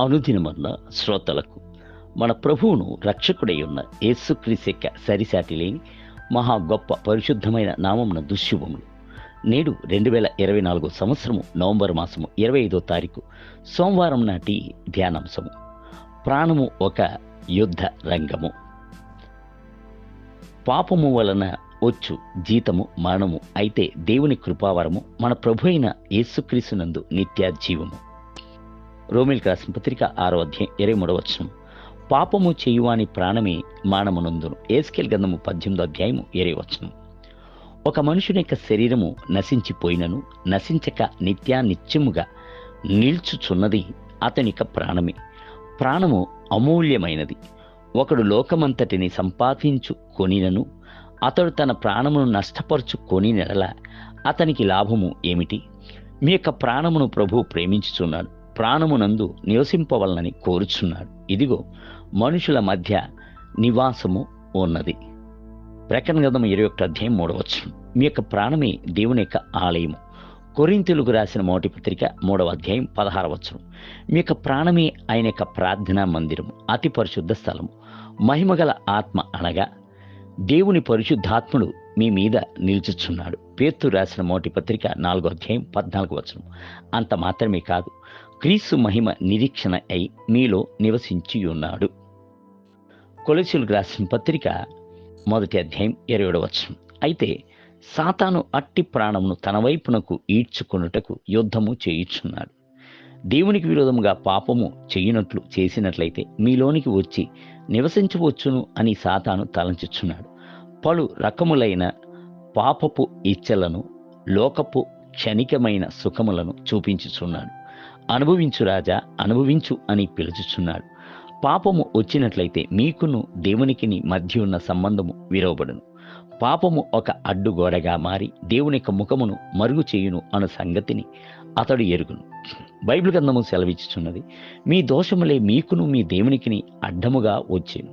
అనుదినమన్న శ్రోతలకు మన ప్రభువును రక్షకుడై ఉన్న యేసుక్రీస్తు యొక్క సరిసాటి లేని మహా గొప్ప పరిశుద్ధమైన నామమున దుశ్శుభములు. నేడు 2024 సంవత్సరము నవంబర్ మాసము 25వ తారీఖు సోమవారం నాటి ధ్యానాంశము. ప్రాణము ఒక యుద్ధ రంగము. పాపము వలన వచ్చు జీతము మరణము, అయితే దేవుని కృపావరము మన ప్రభు అయిన యేసుక్రీస్తునందు నిత్య జీవము. రోమిల్కి రాసిన పత్రిక 6వ అధ్యాయం 23వ వచనం. పాపము చేయువాని ప్రాణమే మానమునందును. ఏస్కేల్ గ్రంథము 18వ అధ్యాయము 20వ వచనం. ఒక మనుషుని యొక్క శరీరము నశించిపోయినను నశించక నిత్యముగా నిల్చుచున్నది అతని యొక్క ప్రాణమే. ప్రాణము అమూల్యమైనది. ఒకడు లోకమంతటిని సంపాదించుకొనినను అతడు తన ప్రాణమును నష్టపరుచుకొనినెడల అతనికి లాభము ఏమిటి? మీ యొక్క ప్రాణమును ప్రభువు ప్రేమించుచున్నాడు, ప్రాణమునందు నివసింపవలనని కోరుచున్నాడు. ఇదిగో మనుషుల మధ్య నివాసము ఉన్నది. ప్రకటన గ్రంథం 21వ అధ్యాయం 3వ వచనం. మీ యొక్క ప్రాణమే దేవుని యొక్క ఆలయము. కొరింథీయులకు రాసిన మొదటి పత్రిక 3వ అధ్యాయం 16వ వచనం. మీ యొక్క ప్రాణమే ఆయన యొక్క ప్రార్థనా మందిరము, అతి పరిశుద్ధ స్థలము. మహిమగల ఆత్మ అనగా దేవుని పరిశుద్ధాత్ముడు మీ మీద నిలుచుచున్నాడు. పేతురు రాసిన మొదటి పత్రిక 4వ అధ్యాయం 14వ వచనం. అంత మాత్రమే కాదు, క్రీస్తు మహిమ నిరీక్షణ అయి మీలో నివసించి ఉన్నాడు. కొలొస్సీయులకు రాసిన పత్రిక 1వ అధ్యాయం 27వ వచనం. అయితే సాతాను అట్టి ప్రాణమును తన వైపునకు ఈడ్చుకొనుటకు యుద్ధము చేయుచున్నాడు. దేవునికి విరోధముగా పాపము చేయునట్లు చేసినట్లయితే మీలోనికి వచ్చి నివసించవచ్చును అని సాతాను తలంచుచున్నాడు. పలు రకములైన పాపపు ఇచ్చలను, లోకపు క్షణికమైన సుఖములను చూపించుచున్నాడు. అనుభవించు రాజా, అనుభవించు అని పిలుచుచున్నాడు. పాపము వచ్చినట్లయితే మీకును దేవునికిని మధ్య ఉన్న సంబంధము విరవబడును. పాపము ఒక అడ్డుగోడగా మారి దేవుని యొక్క ముఖమును మరుగు చేయును అను సంగతిని అతడు ఎరుగును. బైబిల్ గ్రంథము సెలవిచ్చుచున్నది, మీ దోషములే మీకును మీ దేవునికిని అడ్డముగా వచ్చెను,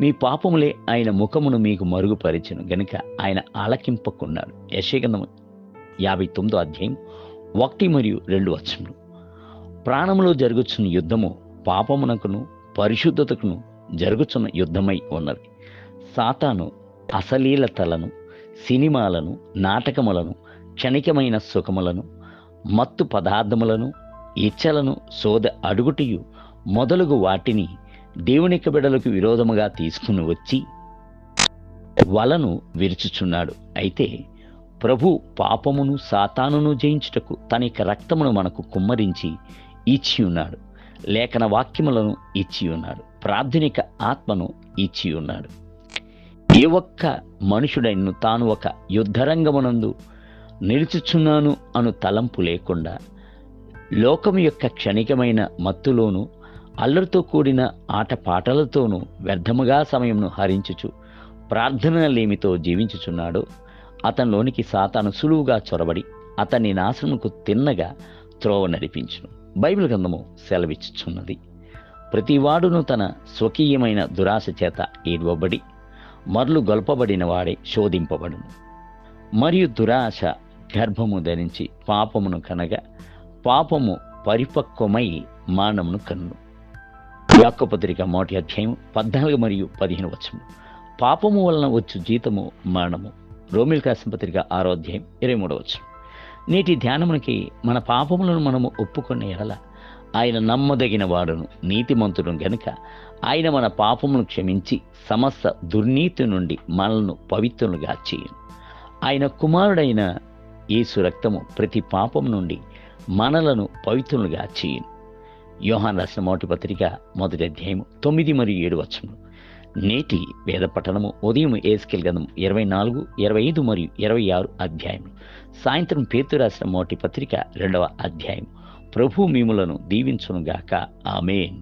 మీ పాపములే ఆయన ముఖమును మీకు మరుగుపరిచెను గనుక ఆయన ఆలకింపకున్నాడు. యెషయా గ్రంథము 59వ అధ్యాయం 1 మరియు 2 వచనములు. ప్రాణములో జరుగుచున్న యుద్ధము పాపమునకును పరిశుద్ధతకును జరుగుచున్న యుద్ధమై ఉన్నది. సాతాను అశ్లీలతలను, సినిమాలను, నాటకములను, క్షణికమైన సుఖములను, మత్తు పదార్థములను, ఇచ్చలను శోధ అడుగుటియు మొదలుగు వాటిని దేవుని బిడ్డలకు విరోధముగా తీసుకుని వచ్చి వలను విరుచుచున్నాడు. అయితే ప్రభు పాపమును సాతానును జయించుటకు తన యొక్క రక్తమును మనకు కుమ్మరించి ఇచ్చి ఉన్నాడు. లేఖన వాక్యములను ఇచ్చి ఉన్నాడు. ప్రార్థనిక ఆత్మను ఇచ్చి ఉన్నాడు. ఏ ఒక్క మనుషుడైను తాను ఒక యుద్ధరంగమునందు నిలుచుచున్నాను అను తలంపు లేకుండా లోకము యొక్క క్షణికమైన మత్తులోను అల్లరితో కూడిన ఆటపాటలతోనూ వ్యర్థముగా సమయమును హరించుచు ప్రార్థనలేమితో జీవించుచున్నాడో అతనిలోనికి సాతాను సులువుగా చొరబడి అతన్ని నాశనముకు తిన్నగా త్రోవ నడిపించును. బైబిల్ గ్రంథము సెలవిచ్చుచున్నది, ప్రతివాడును తన స్వకీయమైన దురాశ చేత ఏడ్వబడి మరలు గొల్పబడిన వాడే శోధింపబడును. మరియు దురాశ గర్భము ధరించి పాపమును కనగా పాపము పరిపక్వమై మానమును కన్ను. యాకోబు పత్రిక 1వ అధ్యాయం 14 మరియు 15 వచనం. పాపము వలన వచ్చు జీతము మరణము. రోమిల్కి రాసిన పత్రిక 6వ అధ్యాయం 23వ వచనం. నేటి ధ్యానమునికి మన పాపములను మనము ఒప్పుకునే ఎడల ఆయన నమ్మదగిన వాడును నీతిమంతుడును గనుక ఆయన మన పాపమును క్షమించి సమస్త దుర్నీతి నుండి మనలను పవిత్రులుగా చేయును. ఆయన కుమారుడైన యేసు రక్తము ప్రతి పాపం నుండి మనలను పవిత్రులుగా చేయును. యోహాను రాసిన మొదటి పత్రిక 1వ అధ్యాయం 9 మరియు 7 వచనం. నేటి వేద పఠనము ఉదయం ఏస్కేల్ గ్రంథం 24, 25 మరియు 26 అధ్యాయములు. సాయంత్రం పేతురు రాసిన మొదటి పత్రిక 2వ అధ్యాయం. ప్రభు మిమ్ములను దీవించునుగాక. ఆమేన్.